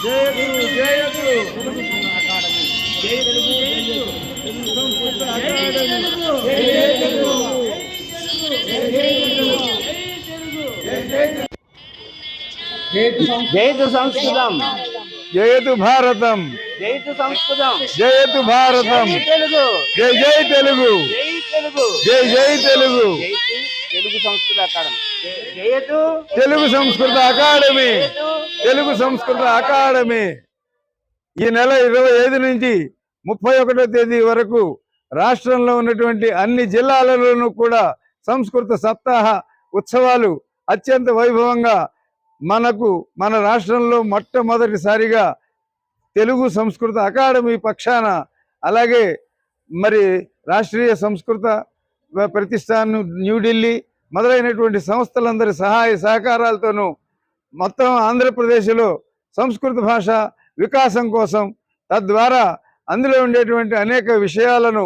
జయతు సంస్కృతం, జయతు భారతం, జయతు సంస్కృతం, జయతు భారతం, తెలుగు, జై జై తెలుగు, జై తెలుగు, జై జై తెలుగు, తెలుగు సంస్కృత అకాడమీ, జయతు తెలుగు సంస్కృత అకాడమీ, తెలుగు సంస్కృత అకాడమీ. ఈ నెల 25 నుంచి 31వ తేదీ వరకు రాష్ట్రంలో ఉన్నటువంటి అన్ని జిల్లాలలోనూ కూడా సంస్కృత సప్తాహ ఉత్సవాలు అత్యంత వైభవంగా మన రాష్ట్రంలో మొట్టమొదటిసారిగా తెలుగు సంస్కృత అకాడమీ పక్షాన, అలాగే మరి రాష్ట్రీయ సంస్కృత ప్రతిష్టాన్ న్యూఢిల్లీ మొదలైనటువంటి సంస్థలందరి సహాయ సహకారాలతోనూ మొత్తం ఆంధ్రప్రదేశ్లో సంస్కృత భాష వికాసం కోసం, తద్వారా అందులో ఉండేటువంటి అనేక విషయాలను,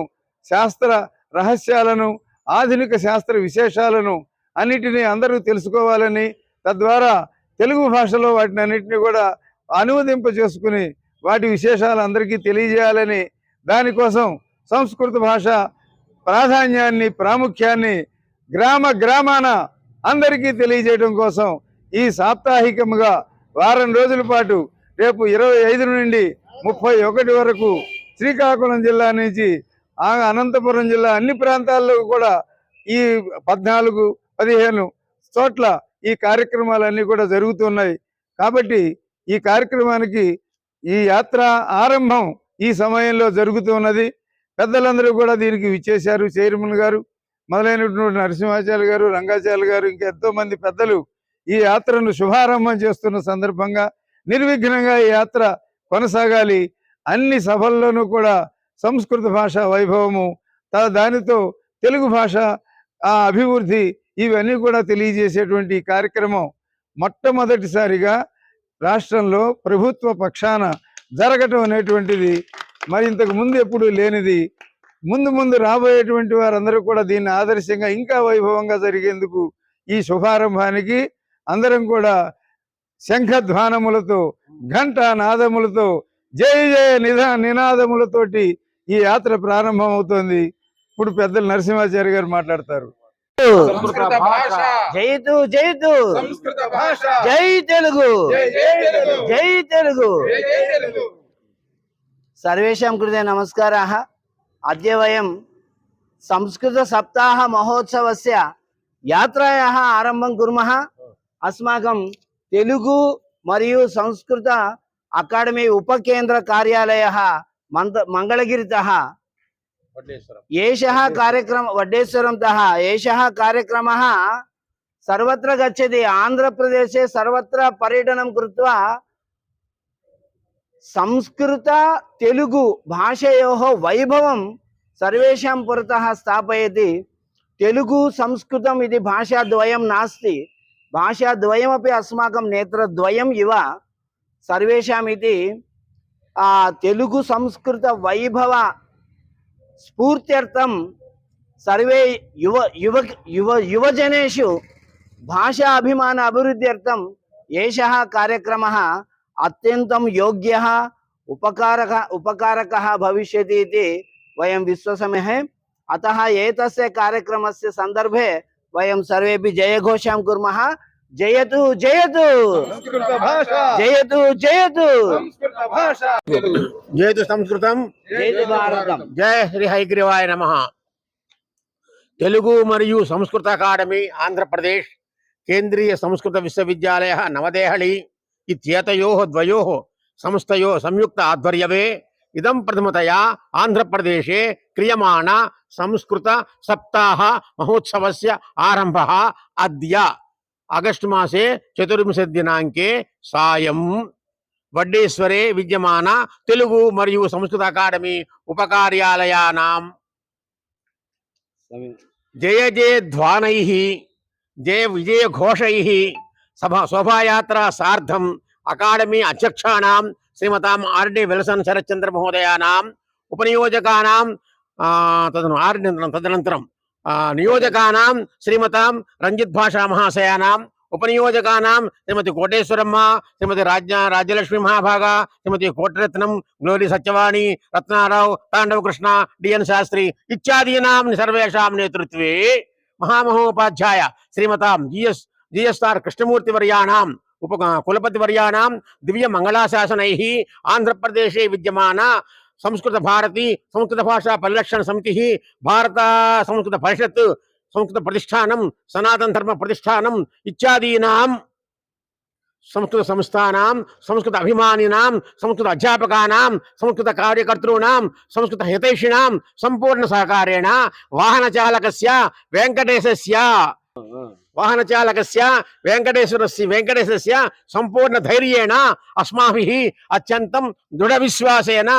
శాస్త్ర రహస్యాలను, ఆధునిక శాస్త్ర విశేషాలను అన్నిటినీ అందరూ తెలుసుకోవాలని, తద్వారా తెలుగు భాషలో వాటిని అన్నింటినీ కూడా అనువదింప చేసుకుని వాటి విశేషాలు అందరికీ తెలియజేయాలని, దానికోసం సంస్కృత భాష ప్రాధాన్యాన్ని, ప్రాముఖ్యాన్ని గ్రామాన అందరికీ తెలియజేయడం కోసం ఈ సాప్తాహికముగా వారం రోజుల పాటు రేపు 25 నుండి 31 వరకు శ్రీకాకుళం జిల్లా నుంచి అనంతపురం జిల్లా అన్ని ప్రాంతాల్లో కూడా ఈ 14-15 చోట్ల ఈ కార్యక్రమాలన్నీ కూడా జరుగుతున్నాయి. కాబట్టి ఈ కార్యక్రమానికి ఈ యాత్ర ఆరంభం ఈ సమయంలో జరుగుతున్నది. పెద్దలందరూ కూడా దీనికి విచ్చేశారు. చైర్మన్ గారు మొదలైనటువంటి నరసింహాచార్య గారు, రంగాచార్య గారు, ఇంకా ఎంతో మంది పెద్దలు ఈ యాత్రను శుభారంభం చేస్తున్న సందర్భంగా నిర్విఘ్నంగా ఈ యాత్ర కొనసాగాలి. అన్ని సభల్లోనూ కూడా సంస్కృత భాష వైభవము, దానితో తెలుగు భాష అభివృద్ధి ఇవన్నీ కూడా తెలియజేసేటువంటి కార్యక్రమం మొట్టమొదటిసారిగా రాష్ట్రంలో ప్రభుత్వ పక్షాన జరగటం అనేటువంటిది మరి ఇంతకు ముందు ఎప్పుడు లేనిది. ముందు రాబోయేటువంటి వారందరూ కూడా దీన్ని ఆదర్శంగా ఇంకా వైభవంగా జరిగేందుకు ఈ శుభారంభానికి అందరం కూడా శంఖధ్వానములతో, ఘంటా నాదములతో, జయ జయ నినాదములతోటి ఈ యాత్ర ప్రారంభం అవుతోంది. ఇప్పుడు పెద్దలు నరసింహాచార్య గారు మాట్లాడతారు. జయతు జయతు జై తెలుగు, జై తెలుగు. సర్వేషాం కృతే నమస్కారాः. అద్య వయం సంస్కృత సప్తాహ మహోత్సవస్య యాత్రాయాः ఆరంభం కుర్మः. అస్మాకం తెలుగు మరియు సంస్కృత అకాడమీ ఉపకేంద్ర కార్యాలయः మంగళగిరితः एषः कार्यक्रमः वड्डेश्वरंतः एषः कार्यक्रमः सर्वत्र गच्छति. आंध्रप्रदेशे सर्वत्र पर्यटनं कृत्वा संस्कृत तेलुगु भाषयोः वैभवं सर्वेषां पुरतः स्थापयति. तेलुगु संस्कृतम् इति भाषाद्वयं नास्ति, भाषाद्वयमपि अस्माकं नेत्रद्वयम् इव सर्वेषाम् इति तेलुगु संस्कृत वैभव स्फूर्त्यर्थं सर्वे युवजनेषु भाषा अभिमान अभिवृद्ध्यर्थं एषः कार्यक्रमः अत्यन्तं योग्यः उपकारकः भविष्यति इति वयं विश्वसामहे. अतः एतस्य कार्यक्रमस्य संदर्भे वयं सर्वेपि जयघोषां कुर्मः. जयतु जयतु जयतु जयतु जयतु संस्कृतं, जयतु भारतम. जय श्री हयग्रीवाय नमः. తెలుగు మరియు సంస్కృత అకాడమీ ఆంధ్రప్రదేశ్ కేంద్రీయ సంస్కృత విశ్వవిద్యాలయः నవదేహళి ఇత్యేతయోः ద్వయోः సంస్థయోः సంయుక్త ఆధ్వర్యమే ఇదం ప్రథమతయా ఆంధ్రప్రదేశే క్రియమాణ సంస్కృత సప్తాహ మహోత్సవస్య ఆరంభः అద్య ఆగస్టు మాసే 14 దినాంకే సాయం వడ్డేశ్వరే విద్యమాన తెలుగు మరియు సంస్కృత అకాడమీ ఉపకార్యాలయానాం జయ జయ ధ్వానైః జయ విజయ ఘోషైః శోభాయాత్రా సార్ధం అకాడమీ అధ్యక్షాణాం శ్రీమతాం ఆర్డి విల్సన్ శరత్చంద్ర మహోదయానాం ఉపనియోజకానాం తదనంతరం నియోజకానాం శ్రీమతాం రంజిత్ భాషా మహాశయానాం ఉపనియోజకానాం శ్రీమతి కోటేశ్వరమ్మ, శ్రీమతి రాజ్యలక్ష్మి మహాభాగ, శ్రీమతి కోటరత్నం, గ్లోరీ సత్యవాణి, రత్నారావు, తాండవ కృష్ణ, డిఎన్ శాస్త్రి ఇత్యాదీనాం సర్వేషాం నేతృత్వే మహామహోపాధ్యాయ శ్రీమతాం జిఎస్ఆర్ కృష్ణమూర్తి వర్యాణాం కులపతి వర్యాణాం దివ్య మంగళాశాసనైః ఆంధ్రప్రదేశే విద్యమాన సంస్కృత భారతి సంస్కృత భాషా పరిరక్షణ సమితి, భారత సంస్కృత పరిషత్, సంస్కృత ప్రతిష్టానం, సనాతన ధర్మ ప్రతిష్టానం ఇత్యాదీనాం సంస్కృత సంస్థానాం, సంస్కృత అభిమానినాం, సంస్కృత అధ్యాపకానాం, సంస్కృత కార్యకర్తॄణాం, సంస్కృత హితైషిణాం సంపూర్ణ సహకారేణ వెంకటేశ్వరస్య సంపూర్ణ ధైర్యేణ అస్మాభిః అత్యంతం దృఢ విశ్వాసేన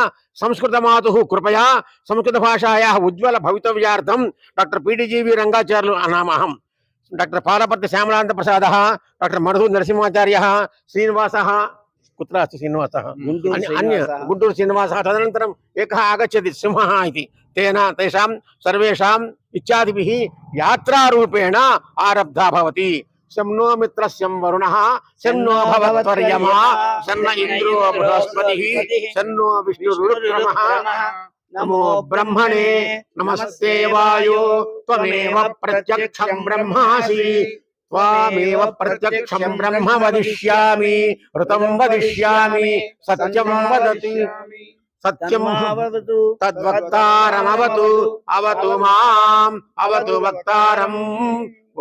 సంస్కృతమాతుః కృపయా సంస్కృత భాషాయాः ఉజ్వల భవితవ్యార్థం డాక్టర్ పిడిజివి రంగాచార్యులు అనామహం, డాక్టర్ పాలపర్తి శ్యామలానంద ప్రసాదः, డాక్టర్ మరుధు నరసింహాచార్యः, శ్రీనివాసः కుత్ర अस्ति శ్రీనివాసः గుంటూరు శ్రీనివాసः, తదనంతరం ఏకः ఆగచ్చతి సింహः इति तेन तेषां सर्वेषाम् इत्यादिभिः यात्रारूपेण आरब्धा भवति। शं नो मित्रस्यं वरुणः शं नो भवत्वर्यमा शं न इन्द्रो बृहस्पतिः शं नो विष्णुरुक्रमः नमो ब्रह्मणे नमस्ते वायो त्वमेव प्रत्यक्षं ब्रह्मासि त्वामेव प्रत्यक्षं ब्रह्म वदिष्यामि ऋतं वदिष्यामि सत्यं वदति सत्यं तद्वक्तारमवतु अवतु माम् अवतु वक्तारम्।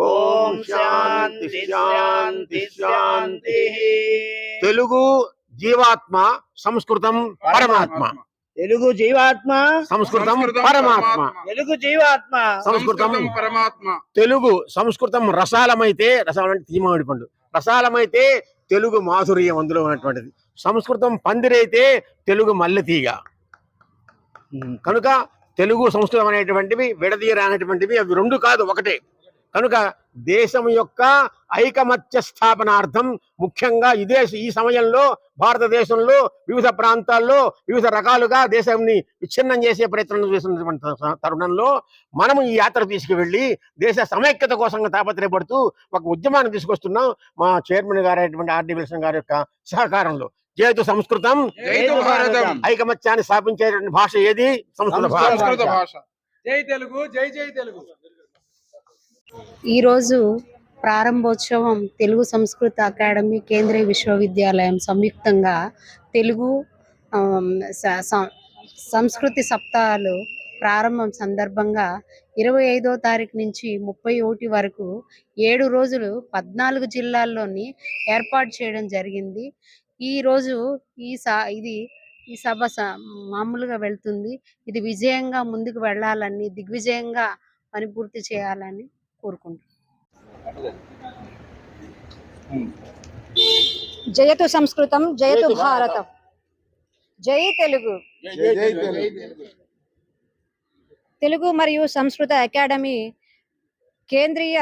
ओम शांति शांति शांति। తెలుగు జీవాత్మ సంస్కృతం పరమాత్మ, తెలుగు జీవాత్మ సంస్కృతం పరమాత్మ, తెలుగు జీవాత్మ సంస్కృతం పరమాత్మ. తెలుగు సంస్కృతం రసాలమైతే, రసాలం అంటే తీమాడి పండు, రసాలమైతే తెలుగు మాధుర్యం అందులో ఉన్నటువంటిది. సంస్కృతం పందిరైతే తెలుగు మల్లెతీగ. కనుక తెలుగు సంస్కృతం అనేటువంటివి విడదీయరానటువంటివి, అవి రెండు కాదు ఒకటే. కనుక దేశం యొక్క ఐకమత్య స్థాపనార్థం ముఖ్యంగా ఈ సమయంలో భారతదేశంలో వివిధ ప్రాంతాల్లో వివిధ రకాలుగా దేశాన్ని విచ్ఛిన్నం చేసే ప్రయత్నం చేస్తున్నటువంటి తరుణంలో మనము ఈ యాత్ర తీసుకువెళ్ళి దేశ సమైక్యత కోసం తాపత్రయపడుతూ ఒక ఉద్యమాన్ని తీసుకొస్తున్నాం. మా చైర్మన్ గారు అయినటువంటి ఆర్డి విల్సన్ గారి యొక్క సహకారంలో. జయతు సంస్కృతం, ఐకమత్యాన్ని స్థాపించేటువంటి భాష ఏది? సంస్కృత భాష. జై తెలుగు, జై జై తెలుగు. ఈరోజు ప్రారంభోత్సవం తెలుగు సంస్కృత అకాడమీ కేంద్రీయ విశ్వవిద్యాలయం సంయుక్తంగా తెలుగు సంస్కృతి సప్తాహాలు ప్రారంభం సందర్భంగా 25వ తారీఖు నుంచి 31 వరకు 7 రోజులు 14 జిల్లాల్లోని ఏర్పాటు చేయడం జరిగింది. ఈరోజు ఈ సభ మామూలుగా వెళ్తుంది. ఇది విజయంగా ముందుకు వెళ్ళాలని, దిగ్విజయంగా పని పూర్తి చేయాలని కోరుకుంటున్నాను. జయతు సంస్కృతం, జయతు భారతం, జై తెలుగు. తెలుగు మరియు సంస్కృత అకాడమీ కేంద్రీయ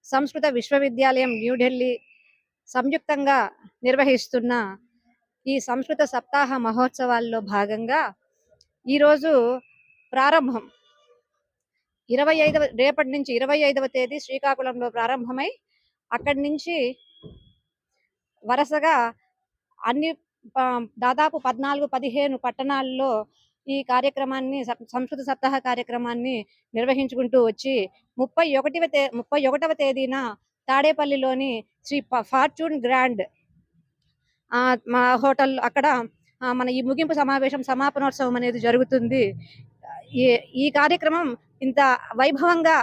సంస్కృత విశ్వవిద్యాలయం న్యూఢిల్లీ సంయుక్తంగా నిర్వహిస్తున్న ఈ సంస్కృత సప్తాహ మహోత్సవాల్లో భాగంగా ఈరోజు ప్రారంభం రేపటి నుంచి 25వ తేదీ శ్రీకాకుళంలో ప్రారంభమై అక్కడి నుంచి వరుసగా అన్ని దాదాపు 14-15 పట్టణాల్లో ఈ కార్యక్రమాన్ని, సంస్కృత సప్తాహ కార్యక్రమాన్ని నిర్వహించుకుంటూ వచ్చి 31వ తేదీన తాడేపల్లిలోని శ్రీ ఫార్చ్యూన్ గ్రాండ్ మా హోటల్ అక్కడ మన ఈ ముగింపు సమావేశం, సమాపనోత్సవం అనేది జరుగుతుంది. ఈ కార్యక్రమం ఇంత వైభవంగా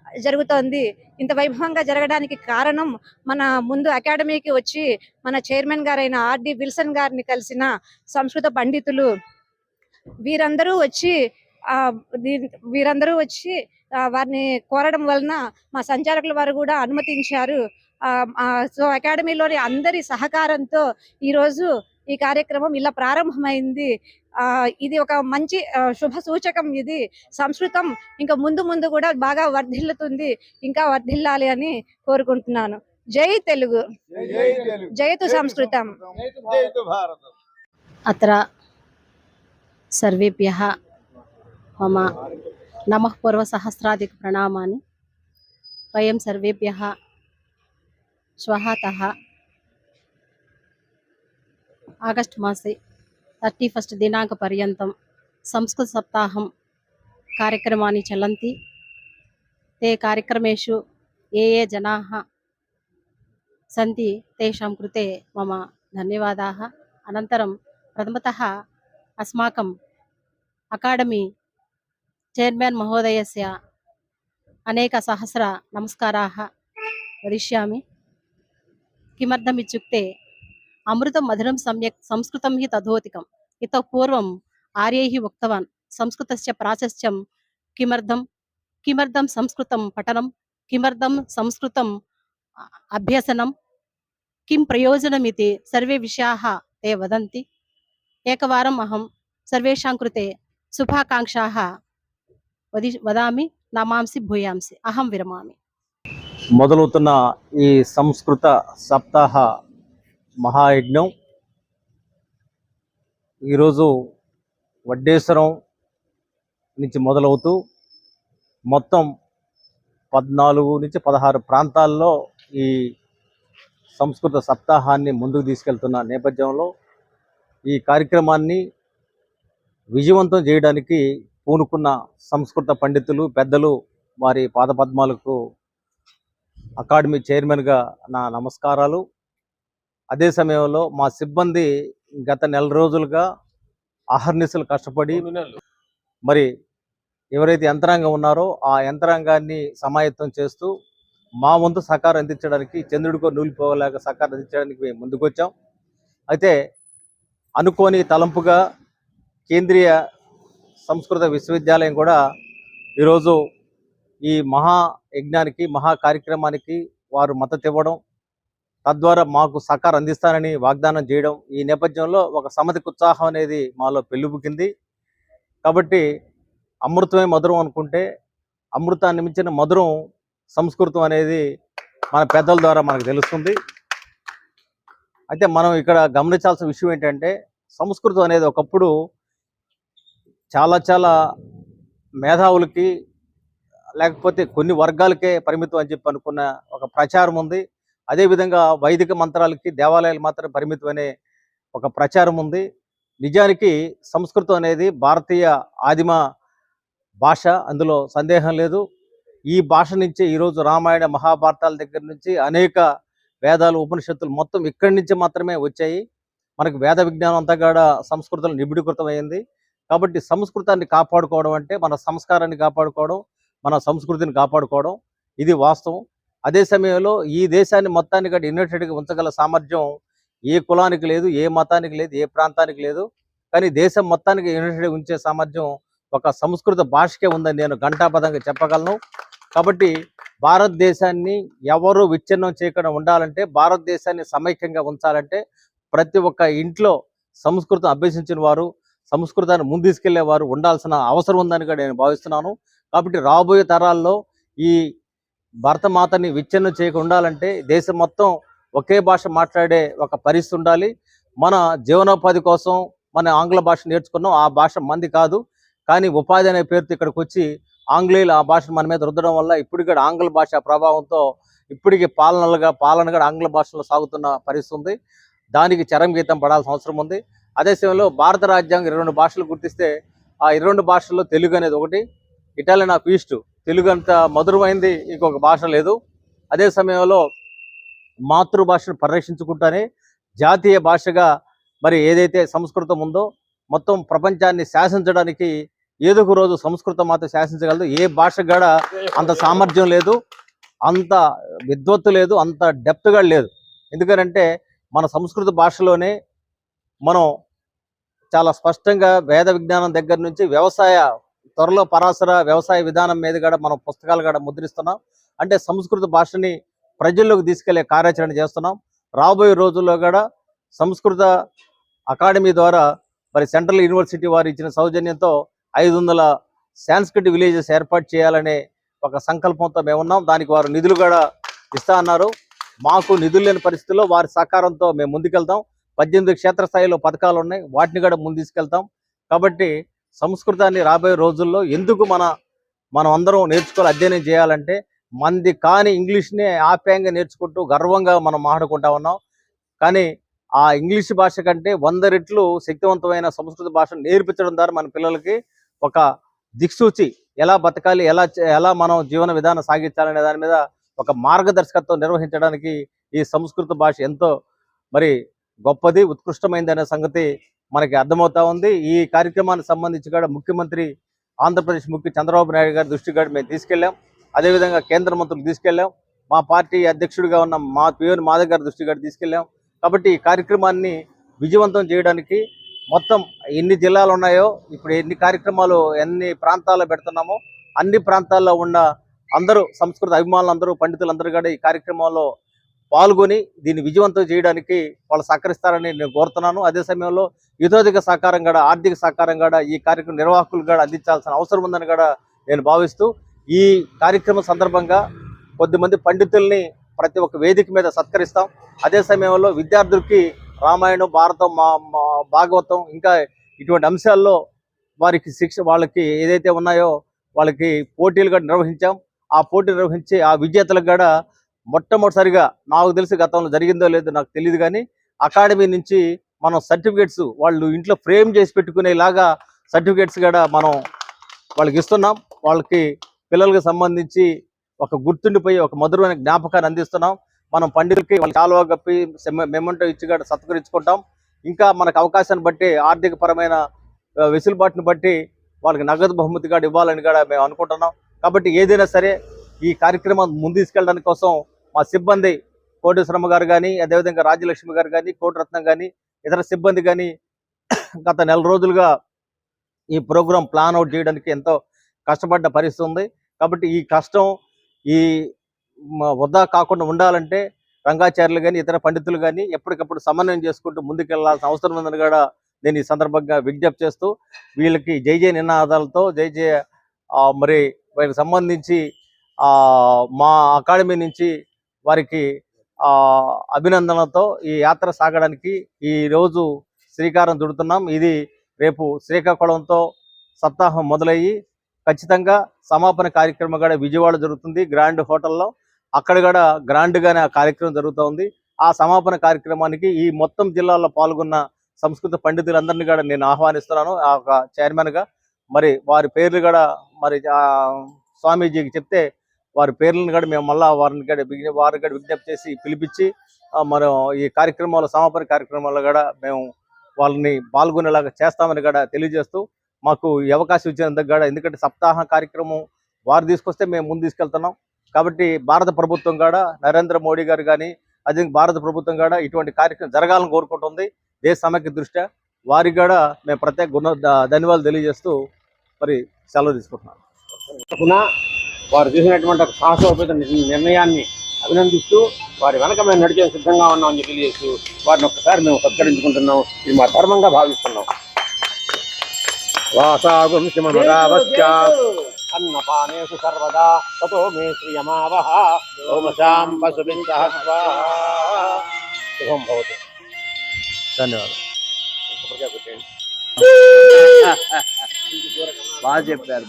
జరుగుతోంది. ఇంత వైభవంగా జరగడానికి కారణం మన ముందు అకాడమీకి వచ్చి మన చైర్మన్ గారైన ఆర్డి విల్సన్ గారిని కలిసిన సంస్కృత పండితులు వీరందరూ వచ్చి వారిని కోరడం వలన మా సంచాలకుల వారు కూడా అనుమతించారు. సో అకాడమీలోని అందరి సహకారంతో ఈరోజు ఈ కార్యక్రమం ఇలా ప్రారంభమైంది. ఇది ఒక మంచి శుభ సూచకం. ఇది సంస్కృతం ఇంకా ముందు ముందు కూడా బాగా వర్ధిల్లుతుంది, ఇంకా వర్ధిల్లాలి అని కోరుకుంటున్నాను. జై తెలుగు, జయతు సంస్కృతం. అత్ర సర్వేభ్యః మమ నమః పూర్వ సహస్రాధిక ప్రణామాని. వయం సర్వేభ్యః श्वःतः आगस्ट् मासे 31 दिनाङ्कपर्यन्तं संस्कृतसप्ताहं कार्यक्रमाणि चलन्ति। ते कार्यक्रमेषु ये जनाः सन्ति तेषां कृते मम धन्यवादाः। अनन्तरं प्रथमतः अस्माकम् अकाडेमी चेर्मन् महोदयस्य अनेकसहस्र नमस्काराः वदिष्यामि। किमर्थम् इत्युक्ते अमृतं मधुरं सम्यक् संस्कृतं हि तथोतिकम्। इतः पूर्वम् आर्यैः उक्तवान् संस्कृतस्य प्राशस्त्यं किमर्थं संस्कृतं पठनं, किमर्थं संस्कृतम् अभ्यसनं, किं प्रयोजनमिति सर्वे विषयाः ते वदन्ति। एकवारम् अहं सर्वेषां कृते शुभाकाङ्क्षाः वदामि। नमांसि भूयांसि। अहं विरमामि। మొదలవుతున్న ఈ సంస్కృత సప్తాహ మహాయజ్ఞం ఈరోజు వడ్డేశ్వరం నుంచి మొదలవుతూ మొత్తం 14 నుంచి 16 ప్రాంతాల్లో ఈ సంస్కృత సప్తాహాన్ని ముందుకు తీసుకెళ్తున్న నేపథ్యంలో ఈ కార్యక్రమాన్ని విజయవంతం చేయడానికి పూనుకున్న సంస్కృత పండితులు పెద్దలు వారి పాదపద్మాలకు అకాడమీ చైర్మన్గా నా నమస్కారాలు. అదే సమయంలో మా సిబ్బంది గత నెల రోజులుగా అహర్నిశలు కష్టపడి మరి ఎవరైతే యంత్రాంగం ఉన్నారో ఆ యంత్రాంగాన్ని సమాయత్తం చేస్తూ మా వంతు సహకారం అందించడానికి చంద్రుడికో నూలిపోగలేక సహకారం అందించడానికి మేము ముందుకొచ్చాం. అయితే అనుకోని తలంపుగా కేంద్రీయ సంస్కృత విశ్వవిద్యాలయం కూడా ఈరోజు ఈ మహా యజ్ఞానికి మహా కార్యక్రమానికి వారు మద్దతు ఇవ్వడం, తద్వారా మాకు సహకారం అందిస్తానని వాగ్దానం చేయడం, ఈ నేపథ్యంలో ఒక సమధిక ఉత్సాహం అనేది మాలో పెళ్ళుబుకింది. కాబట్టి అమృతమే మధురం అనుకుంటే అమృతాన్ని మించిన మధురం సంస్కృతం అనేది మన పెద్దల ద్వారా మనకు తెలుస్తుంది. అయితే మనం ఇక్కడ గమనించాల్సిన విషయం ఏంటంటే సంస్కృతం అనేది ఒకప్పుడు చాలా మేధావులకి లేకపోతే కొన్ని వర్గాలకే పరిమితం అని చెప్పి అనుకున్న ఒక ప్రచారం ఉంది. అదేవిధంగా వైదిక మంత్రాలకి దేవాలయాలు మాత్రమే పరిమితం అనే ఒక ప్రచారం ఉంది. నిజానికి సంస్కృతం అనేది భారతీయ ఆదిమ భాష, అందులో సందేహం లేదు. ఈ భాష నుంచే ఈరోజు రామాయణ మహాభారతాల దగ్గర నుంచి అనేక వేదాలు ఉపనిషత్తులు మొత్తం ఇక్కడి నుంచి మాత్రమే వచ్చాయి. మనకు వేద విజ్ఞానం అంతా కూడా సంస్కృతంలో నిబిడీకృతమైంది. కాబట్టి సంస్కృతాన్ని కాపాడుకోవడం అంటే మన సంస్కారాన్ని కాపాడుకోవడం, మన సంస్కృతిని కాపాడుకోవడం, ఇది వాస్తవం. అదే సమయంలో ఈ దేశాన్ని మొత్తాన్ని కూడా యునైటెడ్గా ఉంచగల సామర్థ్యం ఏ కులానికి లేదు, ఏ మతానికి లేదు, ఏ ప్రాంతానికి లేదు. కానీ దేశం మొత్తానికి యునైటెడ్గా ఉంచే సామర్థ్యం ఒక సంస్కృత భాషకే ఉందని నేను ఘంటాపథంగా చెప్పగలను. కాబట్టి భారతదేశాన్ని ఎవరు విచ్ఛిన్నం చేయకుండా ఉండాలంటే, భారతదేశాన్ని సమైక్యంగా ఉంచాలంటే ప్రతి ఒక్క ఇంట్లో సంస్కృతం అభ్యసించిన వారు, సంస్కృతాన్ని ముందు తీసుకెళ్లే వారు ఉండాల్సిన అవసరం ఉందని కూడా నేను భావిస్తున్నాను. కాబట్టి రాబోయే తరాల్లో ఈ భారతమాతని విచ్ఛిన్నం చేయకుండా ఉండాలంటే దేశం మొత్తం ఒకే భాష మాట్లాడే ఒక పరిస్థితి ఉండాలి. మన జీవనోపాధి కోసం మన ఆంగ్ల భాష నేర్చుకున్నాం, ఆ భాష మంది కాదు. కానీ ఉపాధి అనే పేరుతో ఇక్కడికి వచ్చి ఆంగ్లేయులు ఆ భాషను మన మీద రుద్దడం వల్ల ఇప్పుడు కూడా ఆంగ్ల భాష ప్రభావంతో ఇప్పటికీ పాలనగా ఆంగ్ల భాషలో సాగుతున్న పరిస్థితి ఉంది. దానికి చరమగీతం పడాల్సిన అవసరం ఉంది. అదే సమయంలో భారత రాజ్యాంగం 22 భాషలు గుర్తిస్తే ఆ 22 భాషల్లో తెలుగు అనేది ఒకటి. ఇటాలియన్ ఆఫ్ ఈస్ట్, తెలుగు అంత మధురమైంది ఇంకొక భాష లేదు. అదే సమయంలో మాతృభాషను పరిరక్షించుకుంటానే జాతీయ భాషగా మరి ఏదైతే సంస్కృతం ఉందో మొత్తం ప్రపంచాన్ని శాసించడానికి ఏదో ఒక రోజు సంస్కృతం మాత్రం శాసించగలదు. ఏ భాష కూడా అంత సామర్థ్యం లేదు, అంత విద్వత్తు లేదు, అంత డెప్త్గా లేదు. ఎందుకంటే మన సంస్కృత భాషలోనే మనం చాలా స్పష్టంగా వేద విజ్ఞానం దగ్గర నుంచి త్వరలో పరాశర వ్యవసాయ విధానం మీద కూడా మనం పుస్తకాలు కూడా ముద్రిస్తున్నాం. అంటే సంస్కృత భాషని ప్రజల్లోకి తీసుకెళ్లే కార్యాచరణ చేస్తున్నాం. రాబోయే రోజుల్లో కూడా సంస్కృత అకాడమీ ద్వారా మరి సెంట్రల్ యూనివర్సిటీ వారు ఇచ్చిన సౌజన్యంతో 500 సాంస్క్రిట్ విలేజెస్ ఏర్పాటు చేయాలనే ఒక సంకల్పంతో మేము ఉన్నాం. దానికి వారు నిధులు కూడా ఇస్తా అన్నారు. మాకు నిధులు లేని పరిస్థితుల్లో వారి సహకారంతో మేము ముందుకెళ్తాం. 18 క్షేత్రస్థాయిలో పథకాలు ఉన్నాయి, వాటిని కూడా ముందు తీసుకెళ్తాం. కాబట్టి సంస్కృతాన్ని రాబోయే రోజుల్లో ఎందుకు మనం అందరం నేర్చుకోవాలి, అధ్యయనం చేయాలంటే మంది కాని ఇంగ్లీష్ని ఆప్యాయంగా నేర్చుకుంటూ గర్వంగా మనం మాట్లాడుకుంటా ఉన్నాం. కానీ ఆ ఇంగ్లీష్ భాష కంటే 100 రెట్లు శక్తివంతమైన సంస్కృత భాషను నేర్పించడం ద్వారా మన పిల్లలకి ఒక దిక్సూచి, ఎలా బతకాలి, ఎలా మనం జీవన విధానం సాగించాలనే దాని మీద ఒక మార్గదర్శకత్వం నిర్వహించడానికి ఈ సంస్కృత భాష ఎంతో మరి గొప్పది, ఉత్కృష్టమైంది అనే సంగతి మనకి అర్థమవుతా ఉంది. ఈ కార్యక్రమానికి సంబంధించి కూడా ముఖ్యమంత్రి, ఆంధ్రప్రదేశ్ ముఖ్య చంద్రబాబు నాయుడు గారి దృష్టికి కూడా మేము తీసుకెళ్ళాం. అదేవిధంగా కేంద్ర మంత్రులు తీసుకెళ్ళాం. మా పార్టీ అధ్యక్షుడిగా ఉన్న మా పియోని మాధవ్ గారి దృష్టికి కూడా తీసుకెళ్ళాం. కాబట్టి ఈ కార్యక్రమాన్ని విజయవంతం చేయడానికి మొత్తం ఎన్ని జిల్లాలు ఉన్నాయో, ఇప్పుడు ఎన్ని కార్యక్రమాలు ఎన్ని ప్రాంతాల్లో పెడుతున్నామో అన్ని ప్రాంతాల్లో ఉన్న అందరూ సంస్కృత అభిమానులందరూ, పండితులందరూ కూడా ఈ కార్యక్రమంలో పాల్గొని దీన్ని విజయవంతం చేయడానికి వాళ్ళు సహకరిస్తారని నేను కోరుతున్నాను. అదే సమయంలో యుతోధిక సహకారం కూడా, ఆర్థిక సహకారం కూడా ఈ కార్యక్రమం నిర్వాహకులు కూడా అందించాల్సిన అవసరం ఉందని కూడా నేను భావిస్తూ, ఈ కార్యక్రమం సందర్భంగా కొద్దిమంది పండితుల్ని ప్రతి ఒక్క వేదిక మీద సత్కరిస్తాం. అదే సమయంలో విద్యార్థులకి రామాయణం, భారతం, భాగవతం ఇంకా ఇటువంటి అంశాల్లో వారికి వాళ్ళకి ఏదైతే ఉన్నాయో వాళ్ళకి పోటీలు కూడా నిర్వహించాం. ఆ పోటీ నిర్వహించి ఆ విజేతలకు కూడా మొట్టమొదటిసారిగా, నాకు తెలిసి గతంలో జరిగిందో లేదో నాకు తెలియదు కానీ, అకాడమీ నుంచి మనం సర్టిఫికేట్స్ వాళ్ళు ఇంట్లో ఫ్రేమ్ చేసి పెట్టుకునేలాగా సర్టిఫికేట్స్ కూడా మనం వాళ్ళకి ఇస్తున్నాం. వాళ్ళకి పిల్లలకు సంబంధించి ఒక గుర్తుండిపోయి ఒక మధురమైన జ్ఞాపకాన్ని అందిస్తున్నాం. మనం పండితులకి వాళ్ళు కాలువ కప్పి మెమెంటో ఇచ్చి కూడా సత్కరించుకుంటాం. ఇంకా మనకు అవకాశాన్ని బట్టి, ఆర్థిక పరమైన వెసులుబాటుని బట్టి వాళ్ళకి నగదు బహుమతి కూడా ఇవ్వాలని కూడా మేము అనుకుంటున్నాం. కాబట్టి ఏదైనా సరే ఈ కార్యక్రమం ముందు తీసుకెళ్ళడానికి కోసం మా సిబ్బంది, కోటేశ్వరమ్మ గారు కానీ, అదేవిధంగా రాజ్యలక్ష్మి గారు కానీ, కోటరత్నం కానీ, ఇతర సిబ్బంది కానీ గత నెల రోజులుగా ఈ ప్రోగ్రాం ప్లాన్ అవుట్ చేయడానికి ఎంతో కష్టపడ్డ పరిస్థితి ఉంది. కాబట్టి ఈ కష్టం ఈ వృధా కాకుండా ఉండాలంటే రంగాచార్యులు కానీ, ఇతర పండితులు కానీ ఎప్పటికప్పుడు సమన్వయం చేసుకుంటూ ముందుకెళ్లాల్సిన అవసరం ఉందని కూడా నేను ఈ సందర్భంగా విజ్ఞప్తి చేస్తూ, వీళ్ళకి జై జయ నినాదాలతో మరి వీళ్ళకి సంబంధించి మా అకాడమీ నుంచి వారికి అభినందనలతో ఈ యాత్ర సాగడానికి ఈ రోజు శ్రీకారం చుడుతున్నాం. ఇది రేపు శ్రీకాకుళంతో సప్తాహం మొదలయ్యి ఖచ్చితంగా సమాపన కార్యక్రమం కూడా విజయవాడ జరుగుతుంది, గ్రాండ్ హోటల్లో. అక్కడ కూడా గ్రాండ్గానే ఆ కార్యక్రమం జరుగుతూ. ఆ సమాపన కార్యక్రమానికి ఈ మొత్తం జిల్లాల్లో పాల్గొన్న సంస్కృత పండితులందరినీ కూడా నేను ఆహ్వానిస్తున్నాను చైర్మన్గా. మరి వారి పేర్లు కూడా మరి స్వామీజీకి చెప్తే వారి పేర్లను కూడా మేము మళ్ళా వారిని కూడా విజ్ఞప్తి చేసి పిలిపించి మనం ఈ కార్యక్రమాలు, సమాపన కార్యక్రమాల్లో కూడా మేము వాళ్ళని పాల్గొనేలాగా చేస్తామని కూడా తెలియజేస్తూ, మాకు ఈ అవకాశం ఇచ్చినందుకు కూడా, ఎందుకంటే సప్తాహ కార్యక్రమం వారు తీసుకొస్తే మేము ముందు తీసుకెళ్తున్నాం. కాబట్టి భారత ప్రభుత్వం కూడా, నరేంద్ర మోడీ గారు కానీ, అదే భారత ప్రభుత్వం కూడా ఇటువంటి కార్యక్రమం జరగాలని కోరుకుంటుంది దేశ సమైక్య దృష్ట్యా. వారికి కూడా మేము ప్రత్యేక ధన్యవాదాలు తెలియజేస్తూ మరి సెలవు తీసుకుంటున్నాను. వారు చేసినటువంటి ఒక సాహసోపేత నిర్ణయాన్ని అభినందిస్తూ, వారి వెనక మేము నడిచే సిద్ధంగా ఉన్నామని తెలియజేస్తూ వారిని ఒక్కసారి మేము సత్కరించుకుంటున్నాం. ఇది మా ధర్మంగా భావిస్తున్నాం. అన్నపానేషు సర్వదా తతో మే శ్రియమావహ ఓమశాం పశుభిః శుభం భవతు. ధన్యవాదాలు. బాగా చెప్పారు.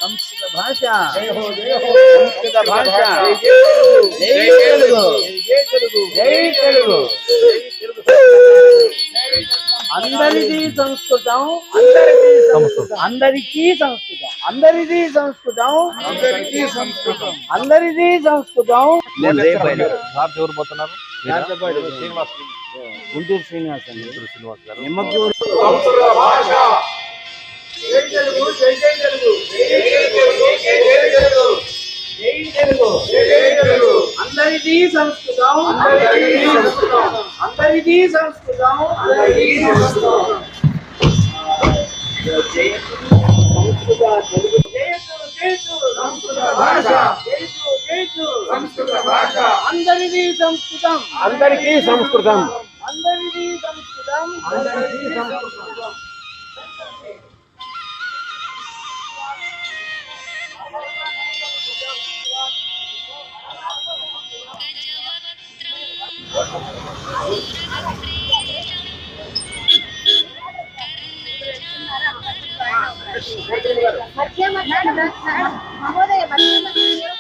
సంస్కృత భాష, సంస్కృత భాష, జై తెలుగు, జై తెలుగు. అందరిది సంస్కృతం, అందరికీ సంస్కృతం, అందరిది సంస్కృతం, అందరిది సంస్కృతం. ఎవరు పోతున్నారు? గుంటూరు శ్రీనివాస్ అండి. నిమ్మకూరు. అందరిది సంస్కృతం, అందరిది సంస్కృతం. అందరిది సంస్కృతం, అందరికీ సంస్కృతం. అందరిది సంస్కృతం, అందరిది సంస్కృతం. గజవక్త్రం మధ్య మధ్య మహోదయ మధ్య